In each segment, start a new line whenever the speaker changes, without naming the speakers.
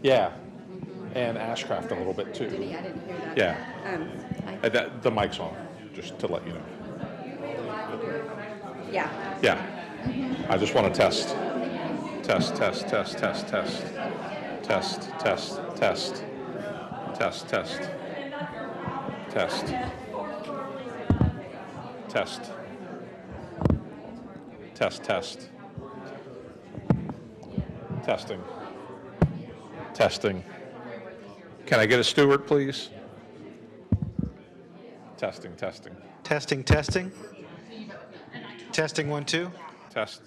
Yeah, and Ashcraft a little bit too.
Did he? I didn't hear that.
Yeah. The mic's on, just to let you know.
Yeah.
Yeah. I just want to test. Test, test, test, test, test. Test, test, test. Test, test. Test. Test. Test, test. Testing. Testing. Can I get a Stewart, please? Testing, testing.
Testing, testing. Testing 1, 2.
Test.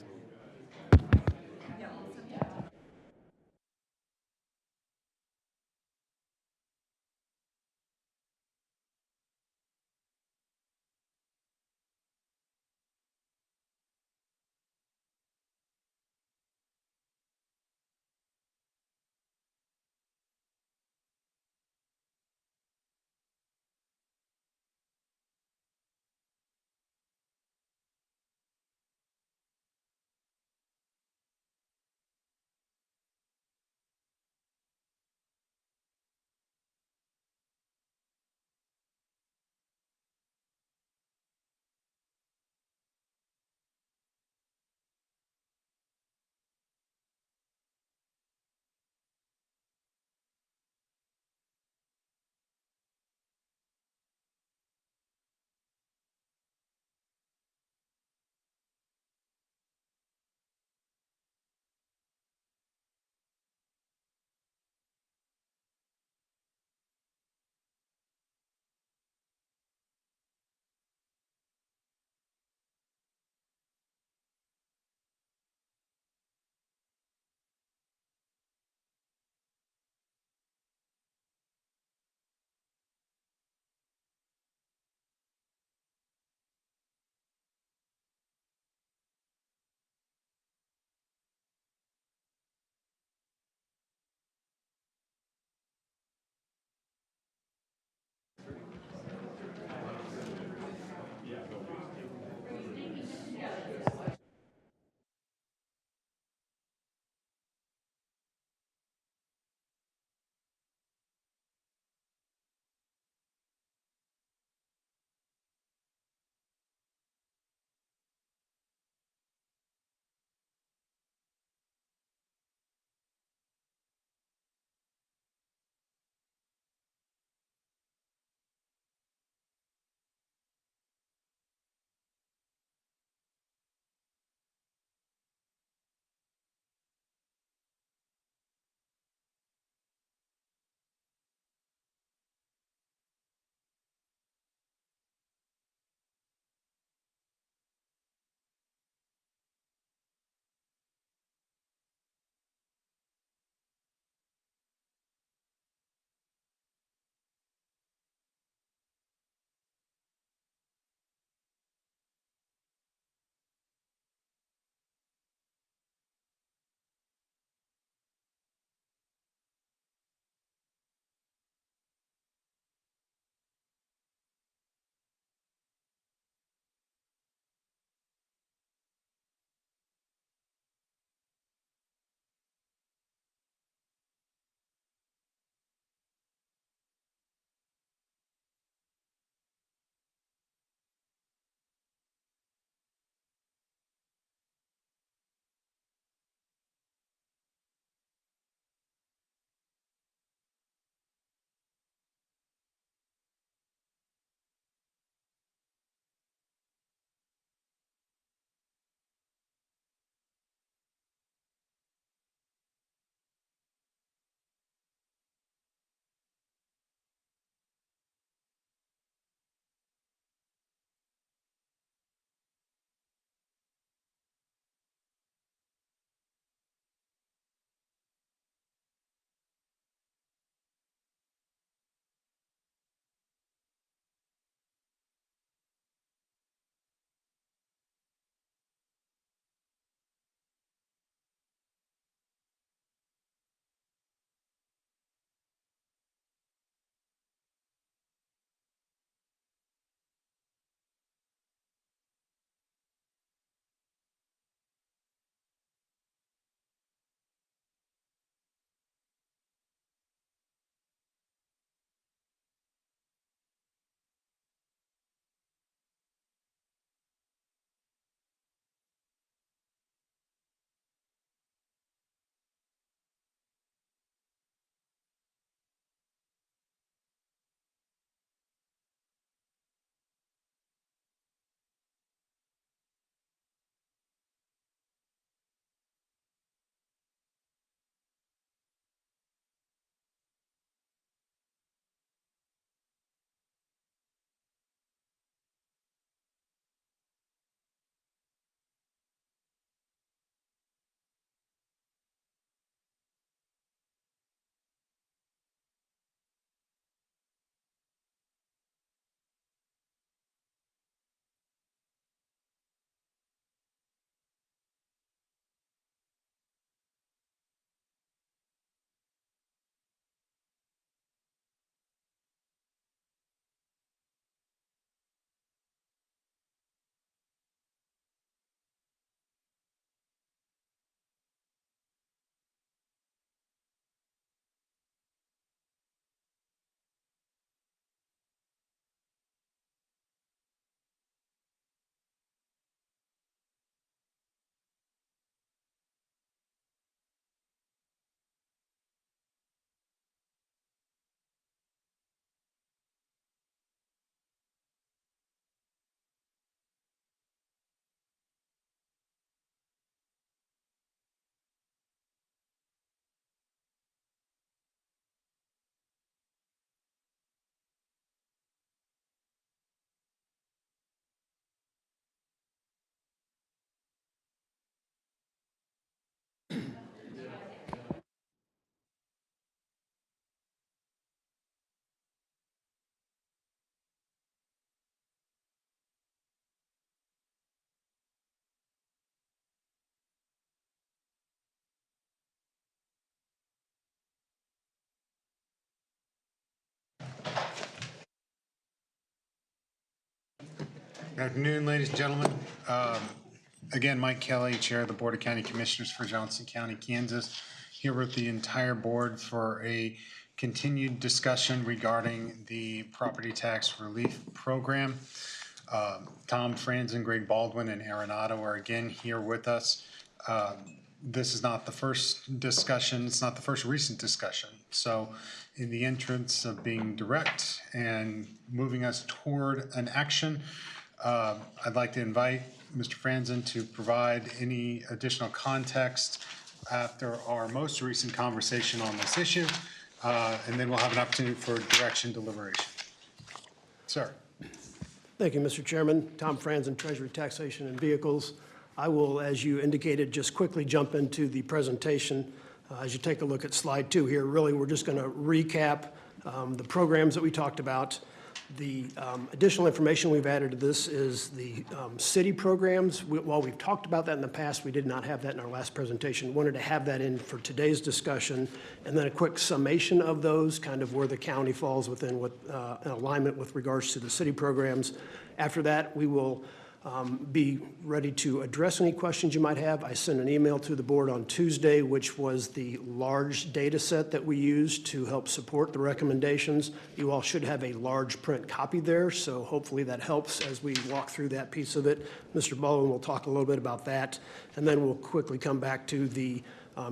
Good afternoon, ladies and gentlemen. Again, Mike Kelly, Chair of the Board of County Commissioners for Johnson County, Kansas, here with the entire board for a continued discussion regarding the property tax relief program. Tom Franzen, Greg Baldwin, and Aaron Otto are again here with us. This is not the first discussion. It's not the first recent discussion. So in the entrance of being direct and moving us toward an action, I'd like to invite Mr. Franzen to provide any additional context after our most recent conversation on this issue, and then we'll have an opportunity for direction deliberation. Sir.
Thank you, Mr. Chairman. Tom Franzen, Treasury, Taxation, and Vehicles. I will, as you indicated, just quickly jump into the presentation. As you take a look at slide 2 here, really we're just going to recap the programs that we talked about. The additional information we've added to this is the city programs. While we've talked about that in the past, we did not have that in our last presentation. Wanted to have that in for today's discussion, and then a quick summation of those, kind of where the county falls within what an alignment with regards to the city programs. After that, we will be ready to address any questions you might have. I sent an email to the board on Tuesday, which was the large data set that we used to help support the recommendations. You all should have a large print copy there, so hopefully that helps as we walk through that piece of it. Mr. Baldwin will talk a little bit about that, and then we'll quickly come back to the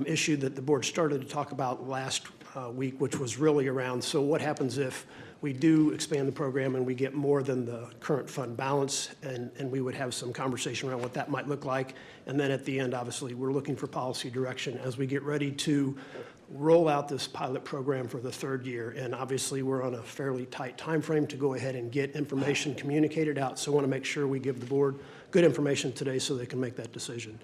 issue that the board started to talk about last week, which was really around, so what happens if we do expand the program and we get more than the current fund balance, and we would have some conversation around what that might look like. And then at the end, obviously, we're looking for policy direction as we get ready to roll out this pilot program for the 3rd year. And obviously, we're on a fairly tight time frame to go ahead and get information communicated out. So I want to make sure we give the board good information today so they can make that decision.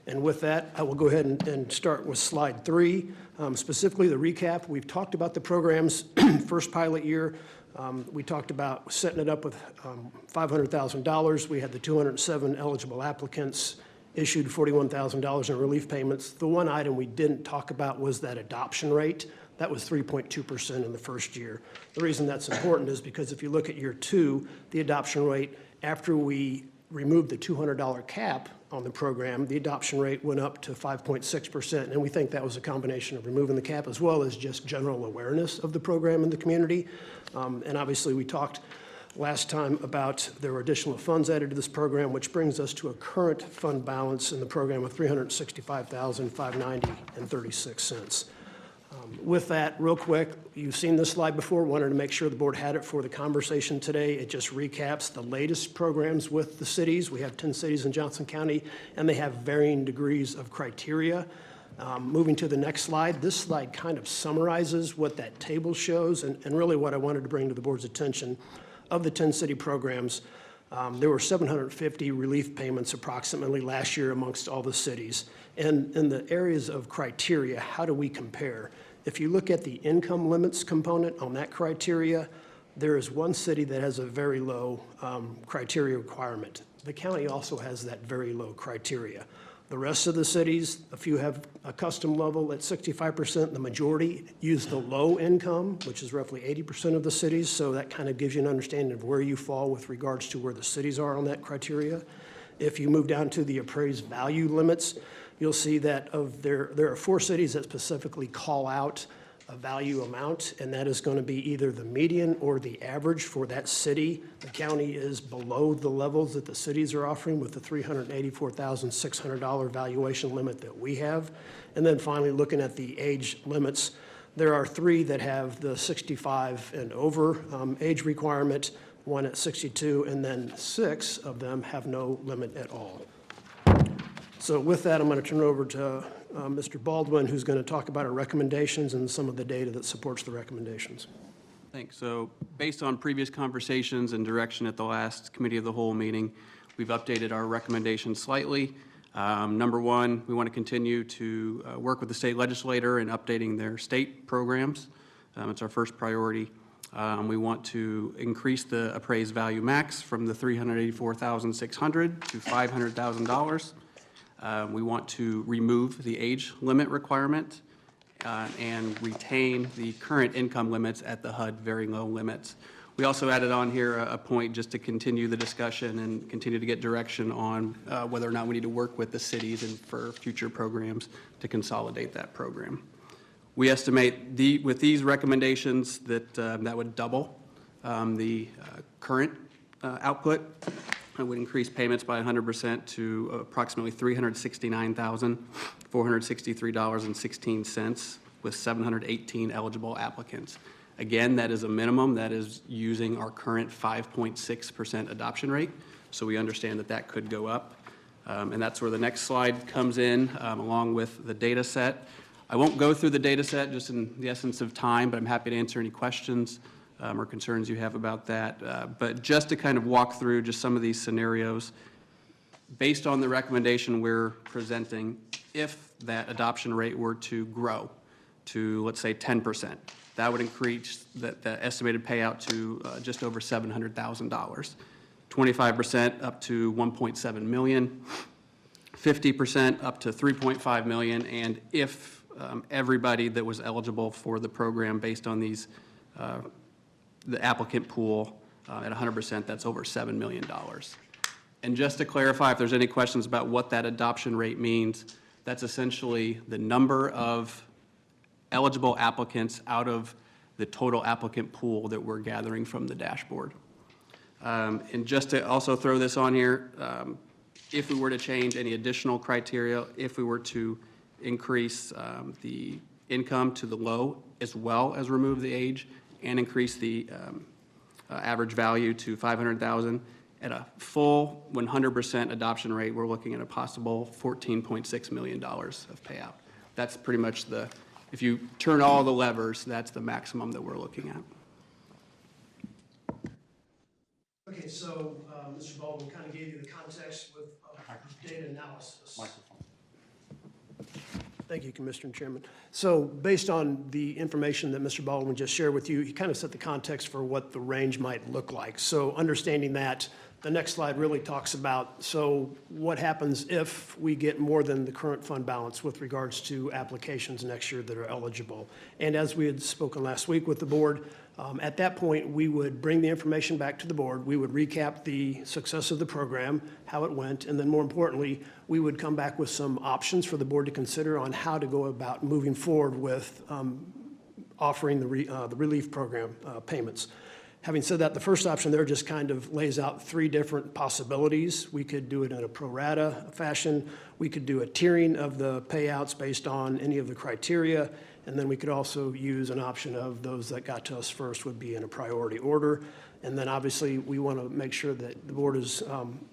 And with that, I will go ahead and start with slide 3, specifically the recap. We've talked about the program's first pilot year. We talked about setting it up with $500,000. We had the 207 eligible applicants, issued $41,000 in relief payments. The one item we didn't talk about was that adoption rate. That was 3.2% in the first year. The reason that's important is because if you look at year 2, the adoption rate, after we removed the $200 cap on the program, the adoption rate went up to 5.6%, and we think that was a combination of removing the cap as well as just general awareness of the program in the community. And obviously, we talked last time about there were additional funds added to this program, which brings us to a current fund balance in the program of $365,590.36. With that, real quick, you've seen this slide before, wanted to make sure the board had it for the conversation today. It just recaps the latest programs with the cities. We have 10 cities in Johnson County, and they have varying degrees of criteria. Moving to the next slide, this slide kind of summarizes what that table shows, and really what I wanted to bring to the board's attention. Of the 10 city programs, there were 750 relief payments approximately last year amongst all the cities. And in the areas of criteria, how do we compare? If you look at the income limits component on that criteria, there is one city that has a very low criteria requirement. The county also has that very low criteria. The rest of the cities, a few have a custom level at 65%. The majority use the low income, which is roughly 80% of the cities. So that kind of gives you an understanding of where you fall with regards to where the cities are on that criteria. If you move down to the appraised value limits, you'll see that there are 4 cities that specifically call out a value amount, and that is going to be either the median or the average for that city. The county is below the levels that the cities are offering with the $384,600 valuation limit that we have. And then finally, looking at the age limits, there are 3 that have the 65 and over age requirement, 1 at 62, and then 6 of them have no limit at all. So with that, I'm going to turn it over to Mr. Baldwin, who's going to talk about our recommendations and some of the data that supports the recommendations.
Thanks. So based on previous conversations and direction at the last Committee of the Whole meeting, we've updated our recommendations slightly. Number 1, we want to continue to work with the state legislator in updating their state programs. It's our first priority. We want to increase the appraised value max from the $384,600 to $500,000. We want to remove the age limit requirement and retain the current income limits at the HUD very low limits. We also added on here a point just to continue the discussion and continue to get direction on whether or not we need to work with the cities and for future programs to consolidate that program. We estimate with these recommendations that that would double the current output. It would increase payments by 100% to approximately $369,463.16 with 718 eligible applicants. Again, that is a minimum. That is using our current 5.6% adoption rate. So we understand that that could go up. And that's where the next slide comes in, along with the data set. I won't go through the data set just in the essence of time, but I'm happy to answer any questions or concerns you have about that. But just to kind of walk through just some of these scenarios, based on the recommendation we're presenting, if that adoption rate were to grow to, let's say, 10%, that would increase the estimated payout to just over $700,000. 25% up to $1.7 million, 50% up to $3.5 million, and if everybody that was eligible for the program based on these, the applicant pool at 100%, that's over $7 million. And just to clarify, if there's any questions about what that adoption rate means, that's essentially the number of eligible applicants out of the total applicant pool that we're gathering from the dashboard. And just to also throw this on here, if we were to change any additional criteria, if we were to increase the income to the low as well as remove the age and increase the average value to $500,000, at a full 100% adoption rate, we're looking at a possible $14.6 million of payout. That's pretty much if you turn all the levers, that's the maximum that we're looking at.
Okay, so Mr. Baldwin kind of gave you the context with data analysis. Thank you, Mr. Chairman. So based on the information that Mr. Baldwin just shared with you, he kind of set the context for what the range might look like. So understanding that, the next slide really talks about, so what happens if we get more than the current fund balance with regards to applications next year that are eligible. And as we had spoken last week with the board, at that point, we would bring the information back to the board. We would recap the success of the program, how it went, and then more importantly, we would come back with some options for the board to consider on how to go about moving forward with offering the relief program payments. Having said that, the first option there just kind of lays out three different possibilities. We could do it in a pro rata fashion. We could do a tiering of the payouts based on any of the criteria. And then we could also use an option of those that got to us first would be in a priority order. And then obviously we want to make sure that the board is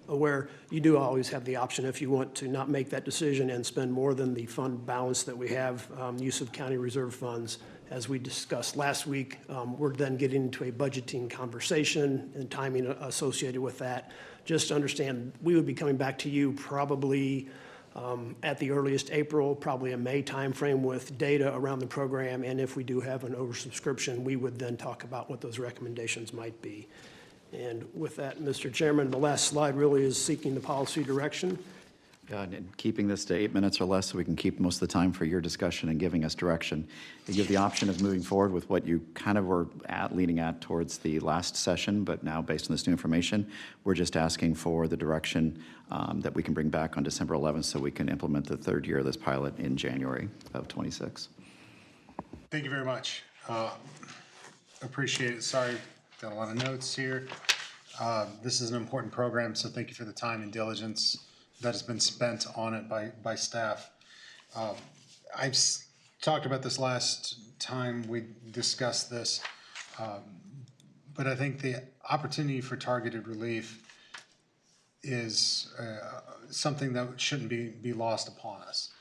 aware you do always have the option if you want to not make that decision and spend more than the fund balance that we have, use of county reserve funds. As we discussed last week, we're then getting into a budgeting conversation and timing associated with that. Just to understand, we would be coming back to you probably at the earliest April, probably a May timeframe with data around the program. And if we do have an oversubscription, we would then talk about what those recommendations might be. And with that, Mr. Chairman, the last slide really is seeking the policy direction.
And keeping this to 8 minutes or less so we can keep most of the time for your discussion and giving us direction. You give the option of moving forward with what you kind of were leaning at towards the last session, but now based on this new information, we're just asking for the direction that we can bring back on December 11th so we can implement the third year of this pilot in January of 26.
Thank you very much. Appreciate it. Sorry, got a lot of notes here. This is an important program, so thank you for the time and diligence that has been spent on it by staff. I've talked about this last time we discussed this, but I think the opportunity for targeted relief is something that shouldn't be lost upon us.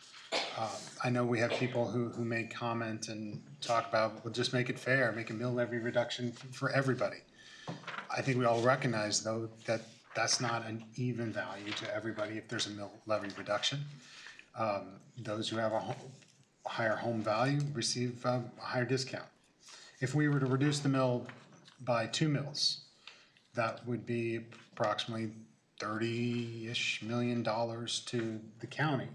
I know we have people who make comment and talk about, well, just make it fair, make a mill levy reduction for everybody. I think we all recognize, though, that that's not an even value to everybody if there's a mill levy reduction. Those who have a higher home value receive a higher discount. If we were to reduce the mill by 2 mills, that would be approximately $30-ish million to the county.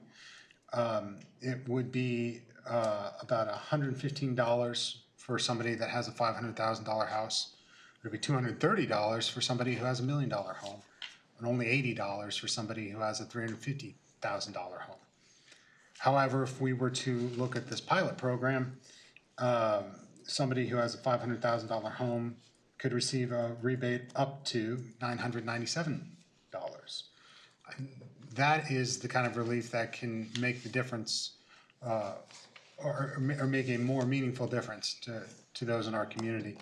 It would be about $115 for somebody that has a $500,000 house, It'll be $230 for somebody who has $1 million home, and only $80 for somebody who has a $350,000 home. However, if we were to look at this pilot program, somebody who has a $500,000 home could receive a rebate up to $997. That is the kind of relief that can make the difference, or make a more meaningful difference to those in our community.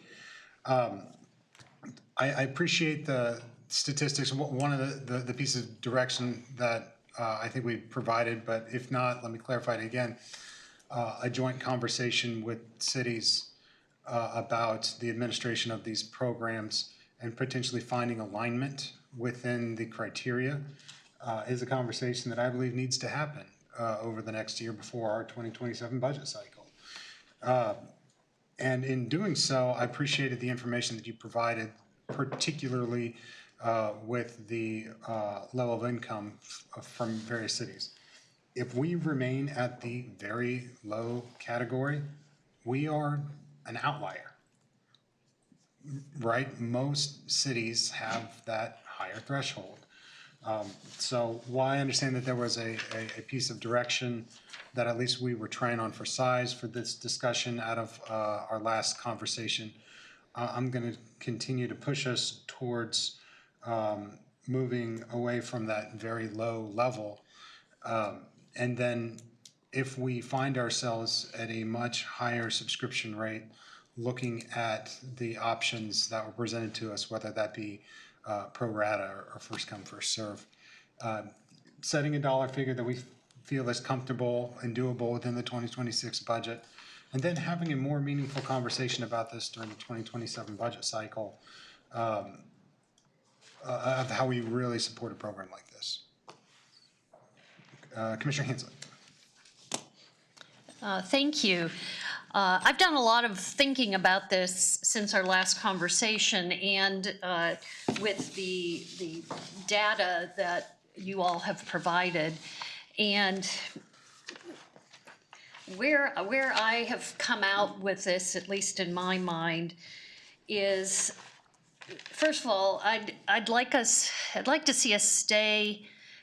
I appreciate the statistics. One of the pieces of direction that I think we provided, but if not, let me clarify it again. A joint conversation with cities about the administration of these programs and potentially finding alignment within the criteria is a conversation that I believe needs to happen over the next year before our 2027 budget cycle. And in doing so, I appreciated the information that you provided, particularly with the level of income from various cities. If we remain at the very low category, we are an outlier, right? Most cities have that higher threshold. So while I understand that there was a piece of direction that at least we were trying on for size for this discussion out of our last conversation, I'm going to continue to push us towards moving away from that very low level. And then if we find ourselves at a much higher subscription rate, looking at the options that were presented to us, whether that be pro rata or first come, first serve, setting a dollar figure that we feel is comfortable and doable within the 2026 budget, and then having a more meaningful conversation about this during the 2027 budget cycle of how we really support a program like this. Commissioner Hensley.
Thank you. I've done a lot of thinking about this since our last conversation, and with the data that you all have provided. And where I have come out with this, at least in my mind, is, first of all, I'd like to see us stay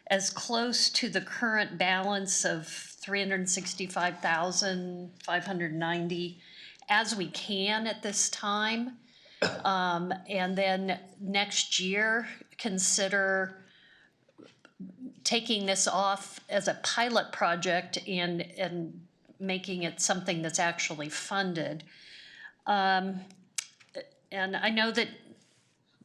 as close to the current balance of $365,590 as we can at this time. And then next year, consider taking this off as a pilot project and making it something that's actually funded. And I know that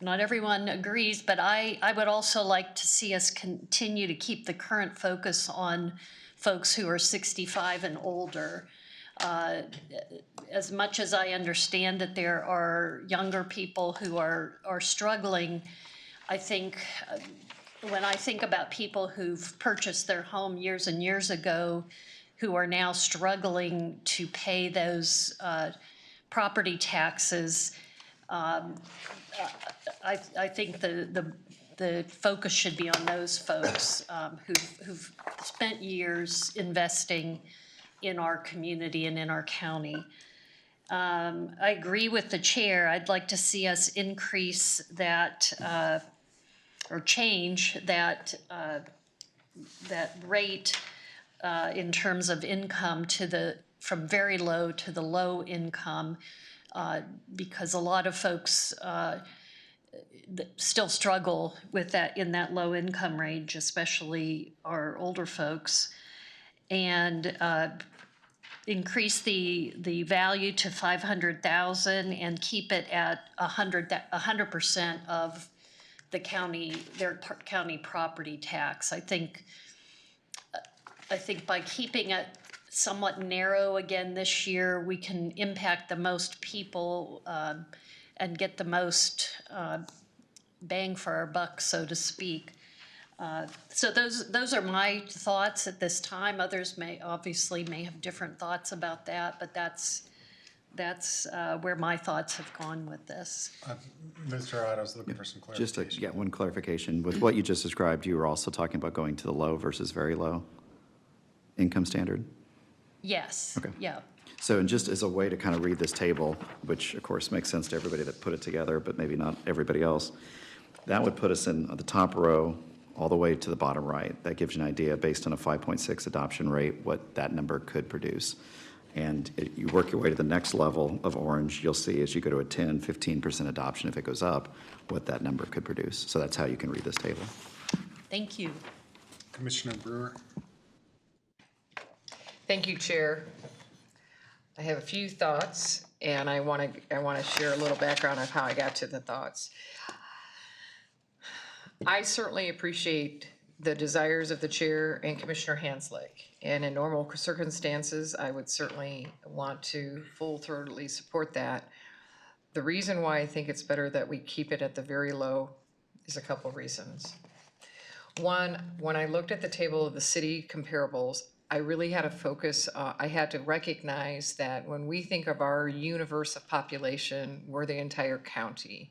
not everyone agrees, but I would also like to see us continue to keep the current focus on folks who are 65 and older. As much as I understand that there are younger people who are struggling, I think when I think about people who've purchased their home years and years ago, who are now struggling to pay those property taxes, I think the focus should be on those folks who've spent years investing in our community and in our county. I agree with the chair. I'd like to see us increase that or change that rate in terms of income from very low to the low income, because a lot of folks still struggle with that in that low income range, especially our older folks, and increase the value to $500,000 and keep it at 100% of the their county property tax. I think by keeping it somewhat narrow again this year, we can impact the most people and get the most bang for our buck, so to speak. So those are my thoughts at this time. Others may have different thoughts about that, but that's where my thoughts have gone with this.
Mr. Otto's looking for some
Just
clarification.
to get one clarification, with what you just described, you were also talking about going to the low versus very low income standard?
Yes.
Okay.
Yeah.
So, and just as a way to kind of read this table, which of course makes sense to everybody that put it together, but maybe not everybody else, that would put us in the top row all the way to the bottom right. That gives you an idea, based on a 5.6 adoption rate, what that number could produce. And you work your way to the next level of orange, you'll see as you go to a 10, 15% adoption, if it goes up, what that number could produce. So that's how you can read this table.
Thank you.
Commissioner Brewer.
Thank you, Chair. I have a few thoughts, and I want to share a little background of how I got to the thoughts. I certainly appreciate the desires of the Chair and Commissioner Hanslick, and in normal circumstances, I would certainly want to full-throatedly support that. The reason why I think it's better that we keep it at the very low is a couple reasons. One, when I looked at the table of the city comparables, I really had to focus, I had to recognize that when we think of our universe of population, we're the entire county.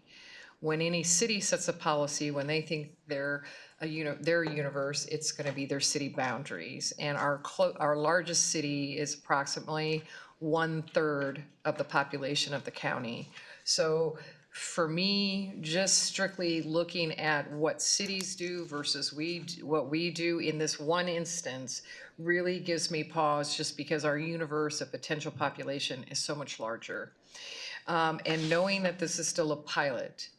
When any city sets a policy, when they think their universe, it's going to be their city boundaries. And our largest city is approximately 1/3 of the population of the county. So for me, just strictly looking at what cities do versus what we do in this one instance really gives me pause, just because our universe of potential population is so much larger. And knowing that this is still a pilot,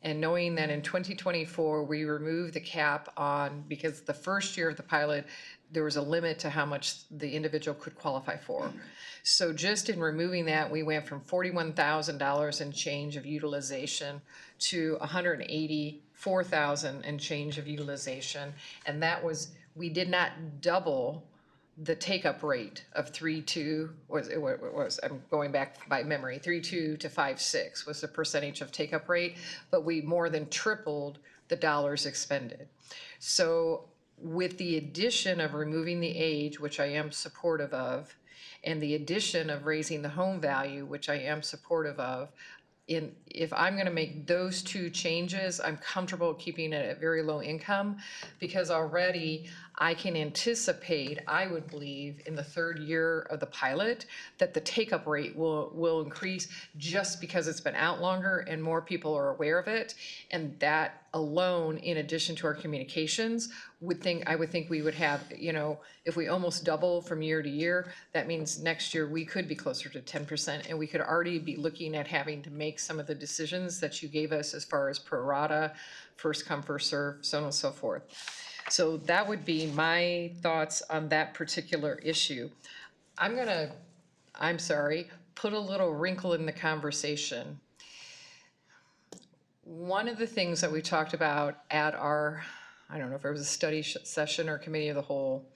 and knowing that in 2024, we removed the cap on, because the first year of the pilot, there was a limit to how much the individual could qualify for. So just in removing that, we went from $41,000 and change of utilization to $184,000 and change of utilization. And that was, we did not double the take-up rate of 3.2, I'm going back by memory, 3.2 to 5.6 was the percentage of take-up rate, but we more than tripled the dollars expended. So with the addition of removing the age, which I am supportive of, and the addition of raising the home value, which I am supportive of, if I'm going to make those two changes, I'm comfortable keeping it at very low income, because already I can anticipate, I would believe, in the third year of the pilot, that the take-up rate will increase, just because it's been out longer and more people are aware of it. And that alone, in addition to our communications, I would think we would have, if we almost double from year to year, that means next year we could be closer to 10%, and we could already be looking at having to make some of the decisions that you gave us as far as pro rata, first come, first serve, so on and so forth. So that would be my thoughts on that particular issue. I'm sorry, put a little wrinkle in the conversation. One of the things that we talked about at our, I don't know if it was a study session or committee of the whole,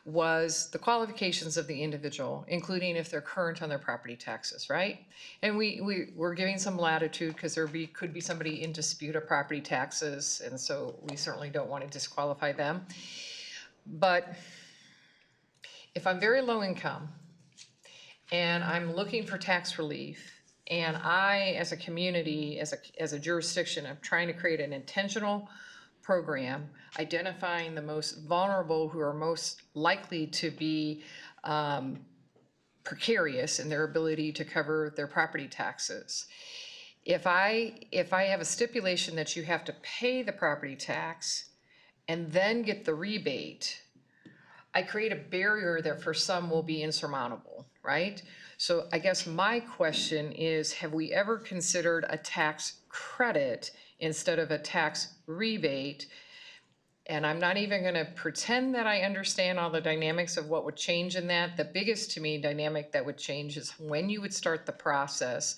was the qualifications of the individual, including if they're current on their property taxes, right? And we're giving some latitude, because could be somebody in dispute of property taxes, and so we certainly don't want to disqualify them. But if I'm very low income and I'm looking for tax relief, and I, as a community, as a jurisdiction, I'm trying to create an intentional program identifying the most vulnerable, who are most likely to be precarious in their ability to cover their property taxes. If I have a stipulation that you have to pay the property tax and then get the rebate, I create a barrier that for some will be insurmountable, right? So I guess my question is, have we ever considered a tax credit instead of a tax rebate? And I'm not even going to pretend that I understand all the dynamics of what would change in that. The biggest, to me, dynamic that would change is when you would start the process,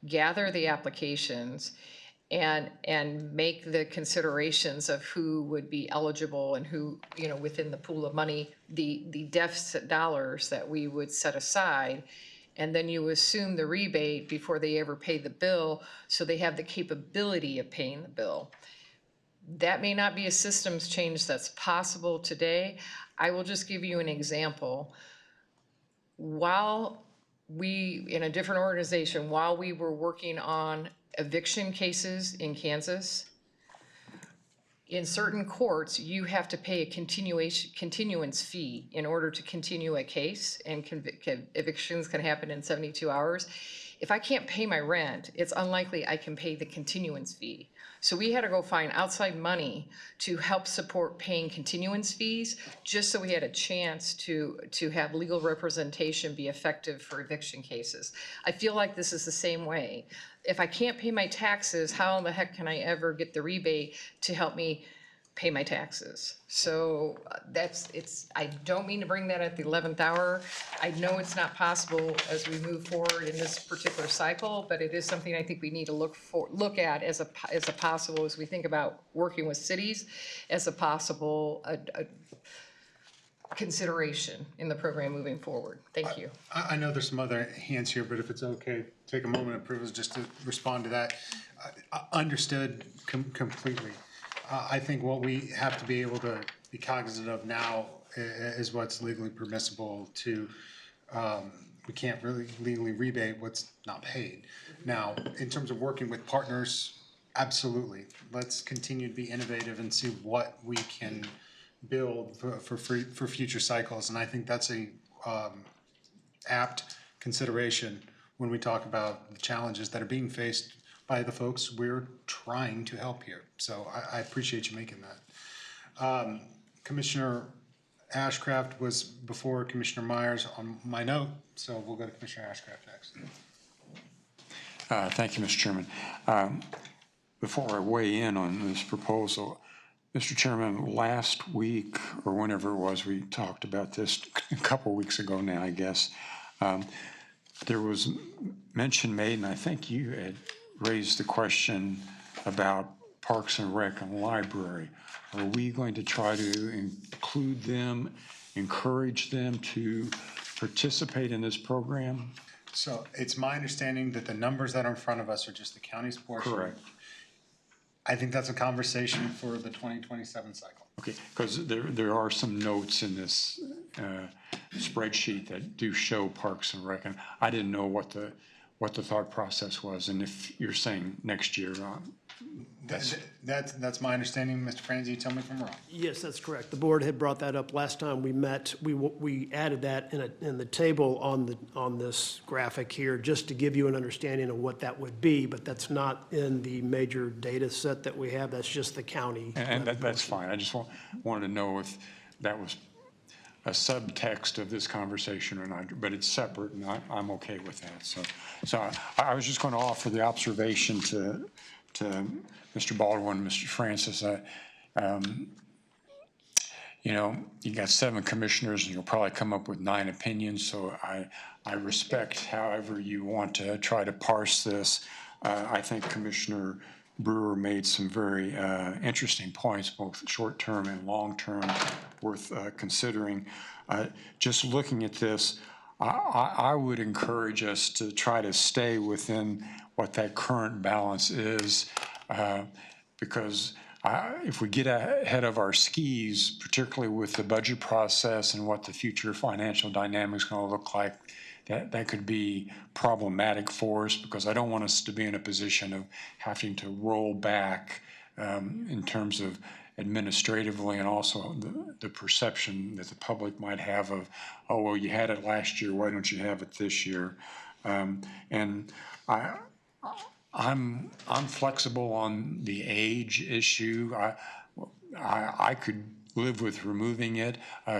gather the applications, and make the considerations of who would be eligible and who, within the pool of money, the deficit dollars that we would set aside. And then you assume the rebate before they ever pay the bill, so they have the capability of paying the bill. That may not be a systems change that's possible today. I will just give you an example. While we, in a different organization, while we were working on eviction cases in Kansas, in certain courts, you have to pay a continuance fee in order to continue a case, and evictions can happen in 72 hours. If I can't pay my rent, it's unlikely I can pay the continuance fee. So we had to go find outside money to help support paying continuance fees, just so we had a chance to have legal representation be effective for eviction cases. I feel like this is the same way. If I can't pay my taxes, how in the heck can I ever get the rebate to help me pay my taxes? So I don't mean to bring that at the 11th hour. I know it's not possible as we move forward in this particular cycle, but it is something I think we need to look at as a possible, as we think about working with cities, as a possible consideration in the program moving forward. Thank you.
I know there's some other hands here, but if it's okay, take a moment of privilege just to respond to that. Understood completely. I think what we have to be able to be cognizant of now is what's legally permissible to, we can't really legally rebate what's not paid. Now, in terms of working with partners, absolutely. Let's continue to be innovative and see what we can build for future cycles. And I think that's a apt consideration when we talk about the challenges that are being faced by the folks we're trying to help here. So I appreciate you making that. Commissioner Ashcraft was before Commissioner Myers on my note, so we'll go to Commissioner Ashcraft next.
Thank you, Mr. Chairman. Before I weigh in on this proposal, Mr. Chairman, last week or whenever it was, we talked about this a couple of weeks ago now, I guess. There was mention made, and I think you had raised the question about Parks and Rec and Library. Are we going to try to include them, encourage them to participate in this program?
So it's my understanding that the numbers that are in front of us are just the county's portion.
Correct.
I think that's a conversation for the 2027 cycle.
Okay, because there are some notes in this spreadsheet that do show Parks and Rec, and I didn't know what the thought process was, and if you're saying next year,
That's my understanding. Mr. Franzi, tell me if I'm wrong.
Yes, that's correct. The board had brought that up last time we met. We added that in the table on this graphic here, just to give you an understanding of what that would be, but that's not in the major data set that we have. That's just the county.
and that's fine. I just wanted to know if that was a subtext of this conversation or not, but it's separate, and I'm okay with that. So I was just going to offer the observation to Mr. Baldwin, Mr. Francis. You know, you got 7 commissioners, and you'll probably come up with 9 opinions. So I respect however you want to try to parse this. I think Commissioner Brewer made some very interesting points, both short-term and long-term, worth considering. Just looking at this, I would encourage us to try to stay within what that current balance is, because if we get ahead of our skis, particularly with the budget process and what the future financial dynamics is going to look like, that could be problematic for us, because I don't want us to be in a position of having to roll back in terms of administratively, and also the perception that the public might have of, oh, well, you had it last year, why don't you have it this year? And I'm flexible on the age issue. I could live with removing it.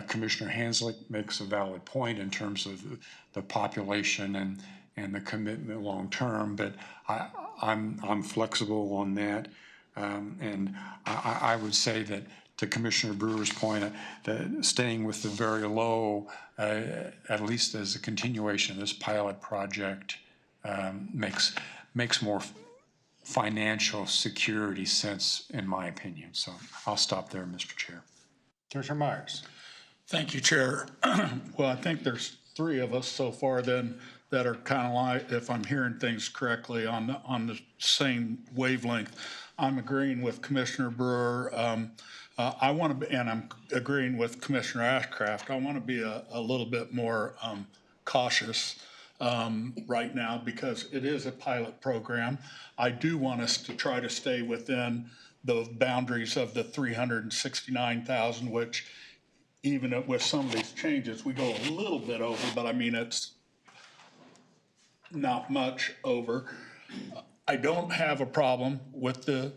Commissioner Hanslick makes a valid point in terms of the population and the commitment long term, but I'm flexible on that. And I would say that, to Commissioner Brewer's point, that staying with the very low, at least as a continuation of this pilot project, makes more financial security sense, in my opinion. So I'll stop there, Mr. Chair.
Commissioner Myers.
Thank you, Chair. Well, I think there's 3 of us so far then that are kind of like, if I'm hearing things correctly, on the same wavelength. I'm agreeing with Commissioner Brewer. I want to be, and I'm agreeing with Commissioner Ashcraft, I want to be a little bit more cautious right now, because it is a pilot program. I do want us to try to stay within the boundaries of the 369,000, which even with some of these changes, we go a little bit over, but I mean, it's not much over. I don't have a problem with the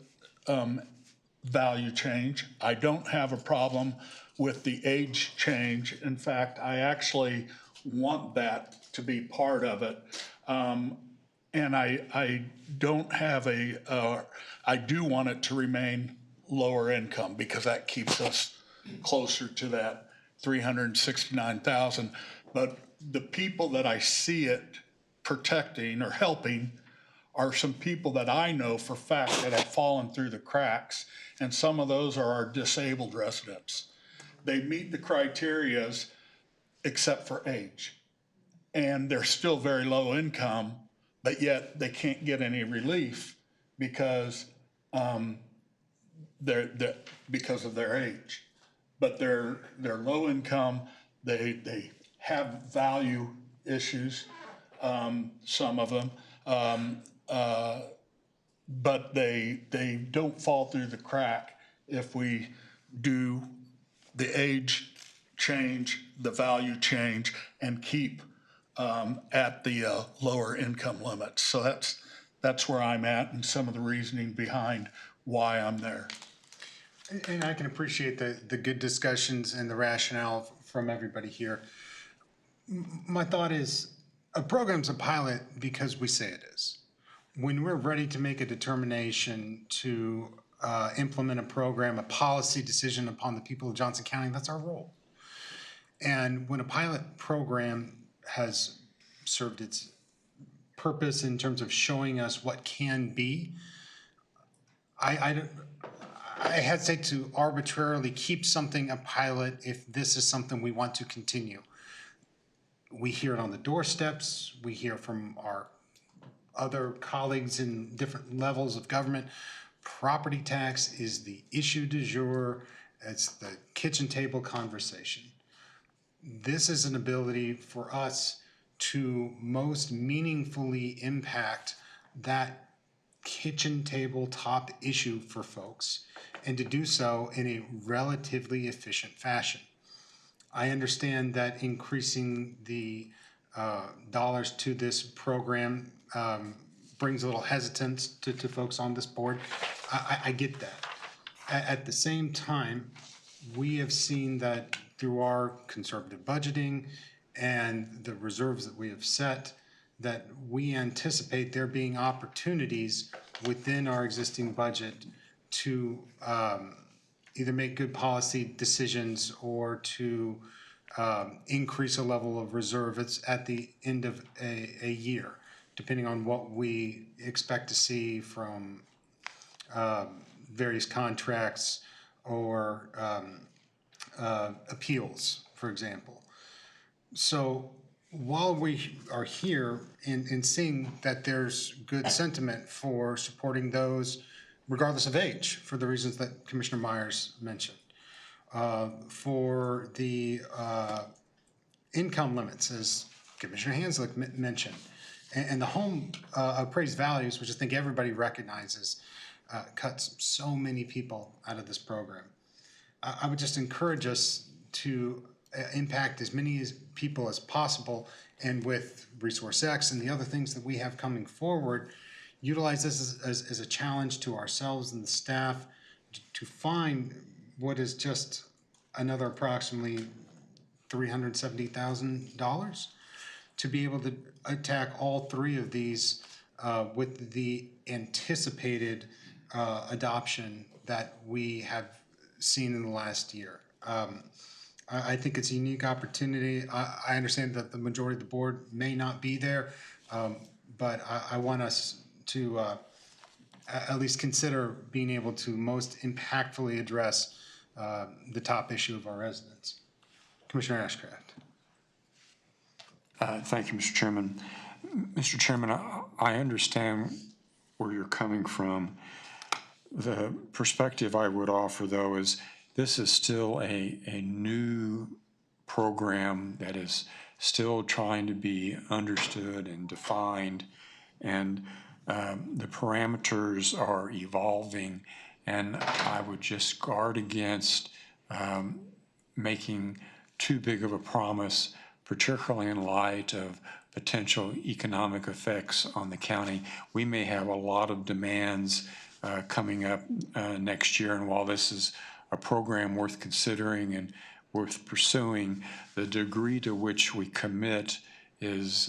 value change. I don't have a problem with the age change. In fact, I actually want that to be part of it. And I don't have I do want it to remain lower income because that keeps us closer to that 369,000. But the people that I see it protecting or helping are some people that I know for fact that have fallen through the cracks, and some of those are our disabled residents. They meet the criterias except for age, and they're still very low income, but yet they can't get any relief because because of their age. But they're low income. They have value issues, some of them, but they don't fall through the crack if we do the age change, the value change, and keep at the lower income limits. So that's where I'm at and some of the reasoning behind why I'm there.
And I can appreciate the good discussions and the rationale from everybody here. My thought is, a program's a pilot because we say it is. When we're ready to make a determination to implement a program, a policy decision upon the people of Johnson County, that's our role. And when a pilot program has served its purpose in terms of showing us what can be, I hesitate to arbitrarily keep something a pilot if this is something we want to continue. We hear it on the doorsteps. We hear from our other colleagues in different levels of government. Property tax is the issue du jour. It's the kitchen table conversation. This is an ability for us to most meaningfully impact that kitchen table top issue for folks, and to do so in a relatively efficient fashion. I understand that increasing the dollars to this program brings a little hesitance to folks on this board. I get that. At the same time, we have seen that through our conservative budgeting and the reserves that we have set, that we anticipate there being opportunities within our existing budget to either make good policy decisions or to increase a level of reserve. It's at the end of a year, depending on what we expect to see from various contracts or appeals, for example. So while we are here in seeing that there's good sentiment for supporting those regardless of age, for the reasons that Commissioner Myers mentioned, for the income limits, as Commissioner Hanslick mentioned, and the home appraised values, which I think everybody recognizes, cuts so many people out of this program. I would just encourage us to impact as many people as possible, and with Resource X and the other things that we have coming forward, utilize this as a challenge to ourselves and the staff to find what is just another approximately $370,000 to be able to attack all three of these with the anticipated adoption that we have seen in the last year. I think it's a unique opportunity. I understand that the majority of the board may not be there, but I want us to at least consider being able to most impactfully address the top issue of our residents. Commissioner Ashcraft.
Thank you, Mr. Chairman. Mr. Chairman, I understand where you're coming from. The perspective I would offer, though, is this is still a new program that is still trying to be understood and defined, and the parameters are evolving, And I would just guard against making too big of a promise, particularly in light of potential economic effects on the county. We may have a lot of demands coming up next year, and while this is a program worth considering and worth pursuing, the degree to which we commit is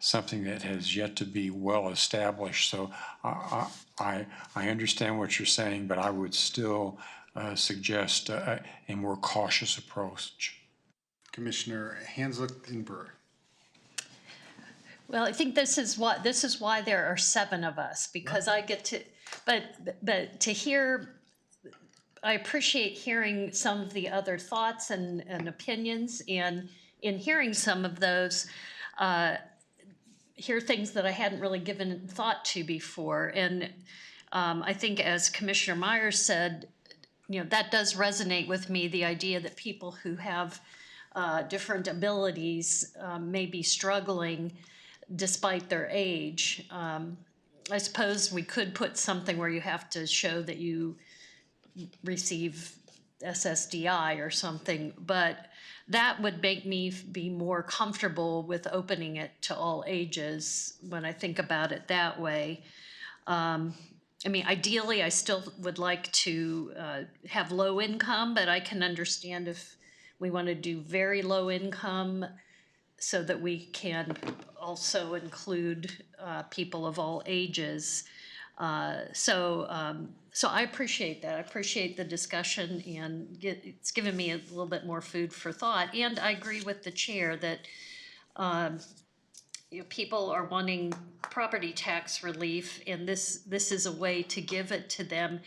something that has yet to be well established. So I understand what you're saying, but I would still suggest a more cautious approach.
Commissioner Hanslick and Brewer.
Well, I think this is why there are 7 of us, because I get to, but to hear, I appreciate hearing some of the other thoughts and opinions, and in hearing some of those, hear things that I hadn't really given thought to before. And I think, as Commissioner Myers said, that does resonate with me, the idea that people who have different abilities may be struggling despite their age. I suppose we could put something where you have to show that you receive SSDI or something, but that would make me be more comfortable with opening it to all ages when I think about it that way. I mean, ideally, I still would like to have low income, but I can understand if we want to do very low income so that we can also include people of all ages. So I appreciate that. I appreciate the discussion, and it's given me a little bit more food for thought. And I agree with the chair that people are wanting property tax relief, and this is a way to give it to them,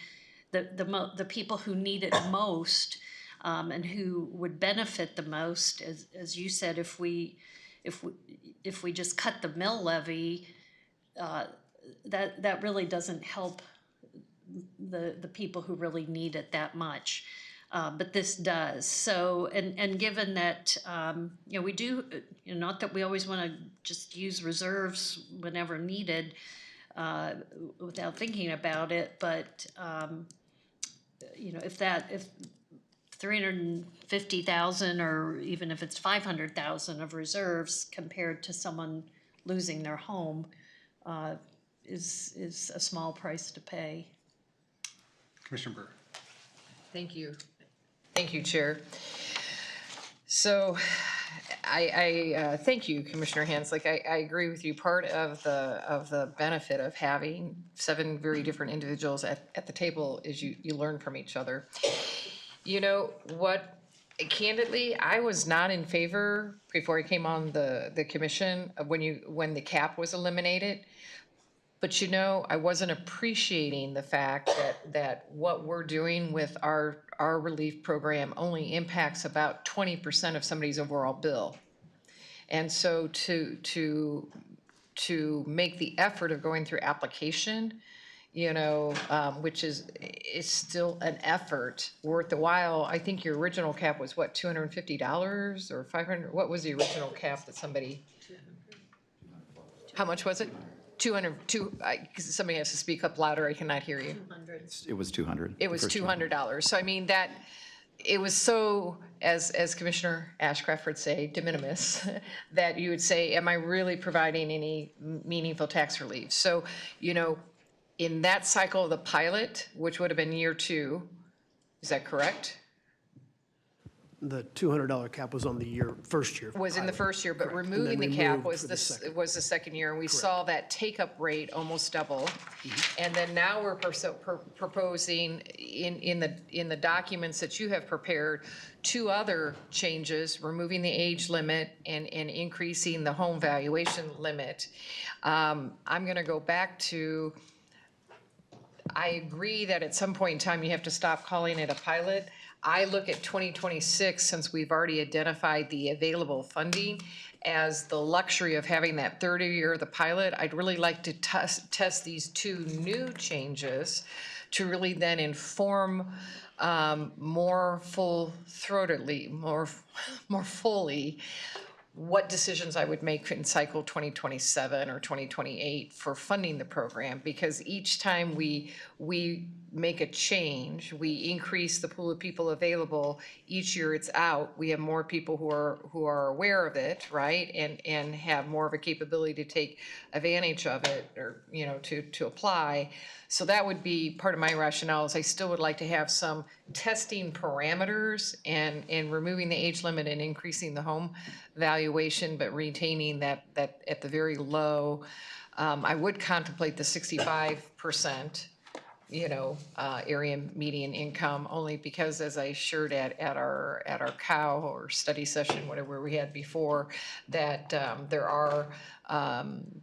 the people who need it most, and who would benefit the most. As you said, if we just cut the mill levy, that really doesn't help the people who really need it that much. But this does. So, and given that, we do, not that we always want to just use reserves whenever needed without thinking about it, but, if 350,000, or even if it's 500,000 of reserves compared to someone losing their home, is a small price to pay.
Commissioner Brewer.
Thank you. Thank you, Chair. So I thank you, Commissioner Hanslick. I agree with you. Part of the benefit of having 7 very different individuals at the table is you learn from each other. You know what? Candidly, I was not in favor before I came on the commission of when the cap was eliminated. But I wasn't appreciating the fact that what we're doing with our relief program only impacts about 20% of somebody's overall bill. And so to make the effort of going through application, which is still an effort worth the while. I think your original cap was what, $250 or $500? What was the original cap that somebody? How much was it? 200. Somebody has to speak up louder. I cannot hear you.
200.
It was 200.
It was $200. So I mean that. It was so, as Commissioner Ashcraft would say, de minimis, that you would say, am I really providing any meaningful tax relief? So, in that cycle of the pilot, which would have been year 2, is that correct?
The $200 cap was on the first year.
Was in the first year, but
Correct. And
removing
then
the cap
removed
was
for the second.
was the second year, and we saw that take-up rate almost double. And then now we're proposing in the documents that you have prepared 2 other changes, removing the age limit and increasing the home valuation limit. I'm going to go back to, I agree that at some point in time you have to stop calling it a pilot. I look at 2026, since we've already identified the available funding, as the luxury of having that 30 year of the pilot. I'd really like to test these 2 new changes to really then inform more full-throatedly, more fully, what decisions I would make in cycle 2027 or 2028 for funding the program, because each time we make a change, we increase the pool of people available, each year it's out, we have more people who are aware of it, right? And have more of a capability to take advantage of it, or, you know, to apply. So that would be part of my rationale, is I still would like to have some testing parameters and removing the age limit and increasing the home valuation, but retaining that at the very low. I would contemplate the 65%, you know, area median income, only because, as I shared at our cow or study session, whatever we had before, that there are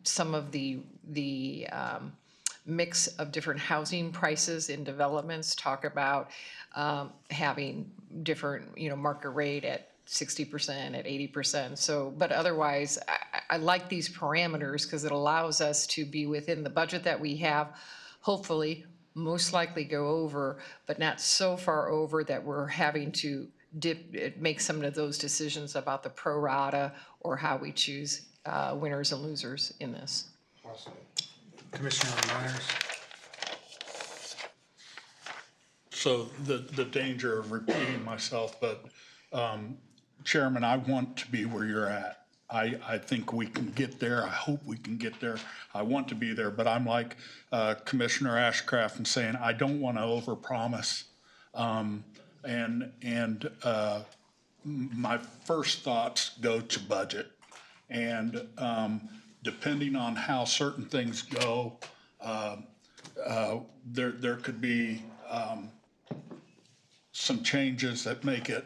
some of the mix of different housing prices in developments talk about having different, you know, market rate at 60%, at 80%. So, but otherwise, I like these parameters because it allows us to be within the budget that we have, hopefully, most likely go over, but not so far over that we're having to make some of those decisions about the pro rata or how we choose winners and losers in this.
Commissioner Myers?
So the danger of repeating myself, but Chairman, I want to be where you're at. I think we can get there. I hope we can get there. I want to be there, but I'm like Commissioner Ashcraft and saying I don't want to overpromise. My first thoughts go to budget, and depending on how certain things go, there could be some changes that make it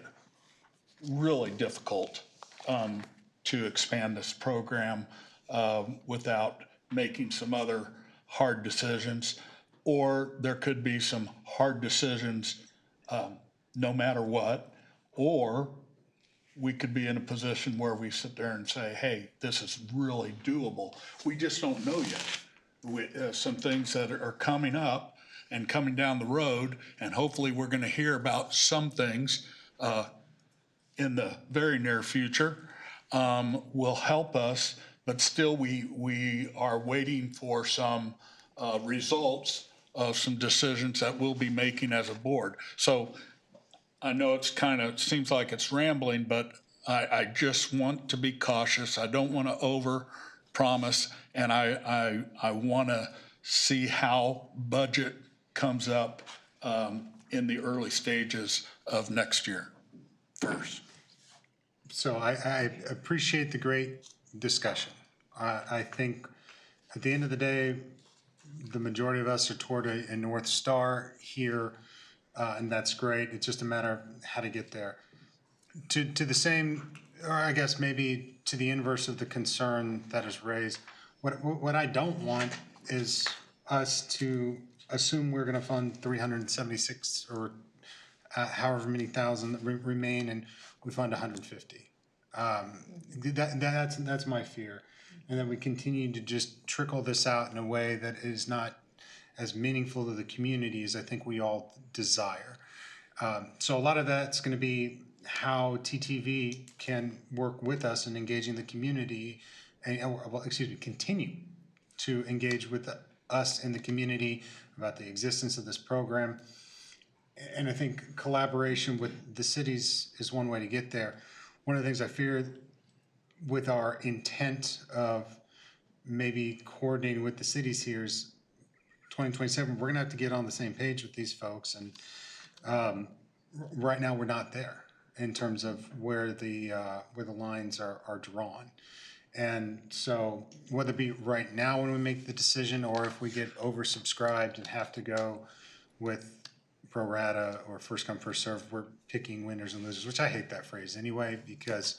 really difficult to expand this program without making some other hard decisions. Or there could be some hard decisions no matter what, or we could be in a position where we sit there and say, hey, this is really doable. We just don't know yet. Some things that are coming up and coming down the road, and hopefully we're going to hear about some things in the very near future, will help us, but still we are waiting for some results of some decisions that we'll be making as a board. So I know it's kind of, seems like it's rambling, but I just want to be cautious. I don't want to over promise, and I want to see how budget comes up in the early stages of next year first.
So I appreciate the great discussion. I think at the end of the day, the majority of us are toward a North Star here, and that's great. It's just a matter of how to get there. To the same, or I guess maybe to the inverse of the concern that is raised, what I don't want is us to assume we're going to fund 376 or however many thousand that remain, and we fund 150. That's my fear. And then we continue to just trickle this out in a way that is not as meaningful to the community as I think we all desire. So a lot of that's going to be how TTV can work with us in engaging the community, and continue to engage with us in the community about the existence of this program. And I think collaboration with the cities is one way to get there. One of the things I fear with our intent of maybe coordinating with the cities here is 2027, we're gonna have to get on the same page with these folks. And right now we're not there in terms of where the lines are drawn. And so whether it be right now when we make the decision, or if we get oversubscribed and have to go with pro rata or first come, first served, we're picking winners and losers, which I hate that phrase anyway, because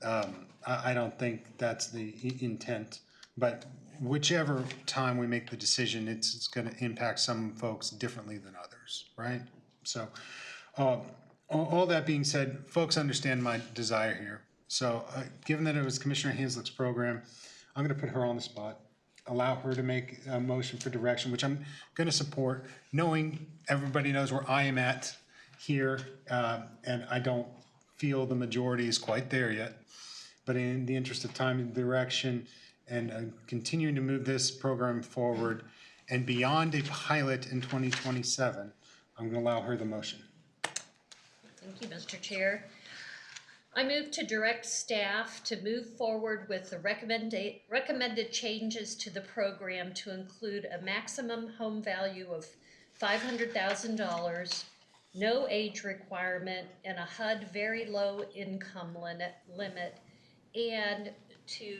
I don't think that's the intent. But whichever time we make the decision, it's going to impact some folks differently than others, right? So all that being said, folks understand my desire here. So given that it was Commissioner Hanslick's program, I'm going to put her on the spot, allow her to make a motion for direction, which I'm going to support, knowing everybody knows where I am at here, and I don't feel the majority is quite there yet. but in the interest of time and direction and continuing to move this program forward and beyond a pilot in 2027, I'm going to allow her the motion.
Thank you, Mr. Chair. I move to direct staff to move forward with the recommended changes to the program to include a maximum home value of $500,000, no age requirement, and a HUD very low income limit, and to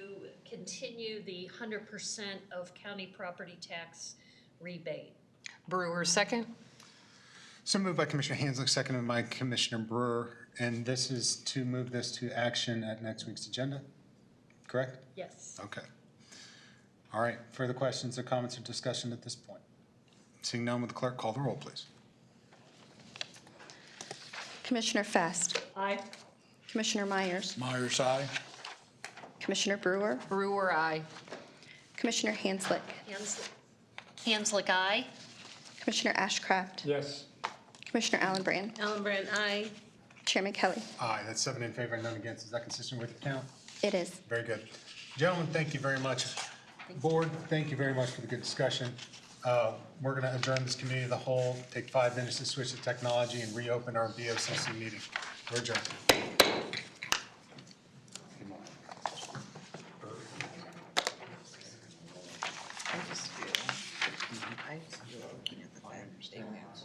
continue the 100% of county property tax rebate.
Brewer, second?
So moved by Commissioner Hanslick, seconded by Commissioner Brewer, and this is to move this to action at next week's agenda, correct?
Yes.
Okay. All right, further questions or comments or discussion at this point? Seeing none, will the clerk call the roll, please?
Commissioner Fest.
Aye.
Commissioner Myers.
Myers, aye.
Commissioner Brewer.
Brewer, aye.
Commissioner Hanslick.
Hanslick, aye.
Commissioner Ashcraft.
Yes.
Commissioner Allenbrand.
Allenbrand, aye.
Chairman Kelly.
Aye, that's 7 in favor and none against. Is that consistent with your count?
It is.
Very good. Gentlemen, thank you very much. Board, thank you very much for the good discussion. We're going to adjourn this committee of the whole, take 5 minutes to switch to technology and reopen our BOCC meeting. We're adjourned.
I just feel looking at the fact that they have